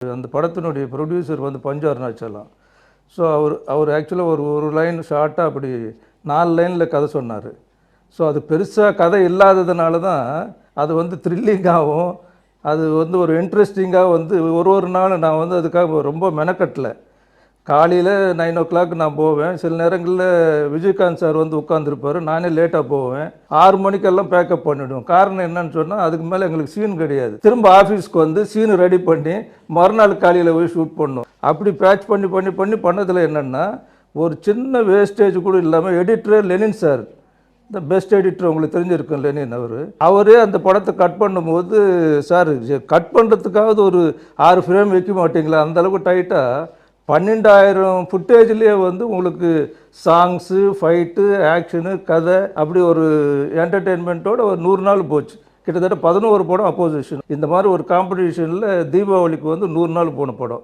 அந்த படத்தினுடைய ப்ரொடியூசர் வந்து பஞ்சு அருணாச்சலம். ஸோ அவர் ஆக்சுவலாக ஒரு லைன் ஷார்ட்டாக அப்படி 4 லைனில் கதை சொன்னார். ஸோ அது பெருசாக கதை இல்லாததுனால தான் அது வந்து த்ரில்லிங்காகவும் அது வந்து ஒரு இன்ட்ரெஸ்டிங்காக வந்து ஒரு நாள் நான் வந்து அதுக்காக ரொம்ப மெனக்கட்டலை. காலையில் 9 நான் போவேன். சில நேரங்களில் விஜயகாந்த் சார் வந்து உட்காந்துருப்பார், நானே லேட்டாக போவேன். 6 மணிக்கெல்லாம் பேக்கப் பண்ணிவிடுவோம். காரணம் என்னன்னு சொன்னால் அதுக்கு மேலே எங்களுக்கு சீன் கிடையாது. திரும்ப ஆஃபீஸ்க்கு வந்து சீன் ரெடி பண்ணி மறுநாள் காலையில் போய் ஷூட் பண்ணோம். அப்படி பேட்ச் பண்ணி பண்ணதில் என்னென்னா ஒரு சின்ன வேஸ்டேஜ் கூட இல்லாமல் எடிட்டர் லெனின் சார், இந்த பெஸ்ட் எடிட்டர் உங்களுக்கு தெரிஞ்சிருக்கும் லெனின், அவரே அந்த படத்தை கட் பண்ணும்போது, சார் கட் பண்ணுறதுக்காவது ஒரு 6 ஃப்ரேம் வைக்க மாட்டிங்களா, அந்தளவுக்கு டைட்டாக 12,000 ஃபுட்டேஜ்லேயே வந்து உங்களுக்கு சாங்ஸு, ஃபைட்டு, ஆக்ஷனு, கதை, அப்படி ஒரு என்டர்டெயின்மெண்ட்டோட ஒரு 100 நாள் போச்சு. கிட்டத்தட்ட 11 படம் அப்போசிஷன். இந்த மாதிரி ஒரு காம்படிஷனில் தீபாவளிக்கு வந்து 100 நாள் போன படம்.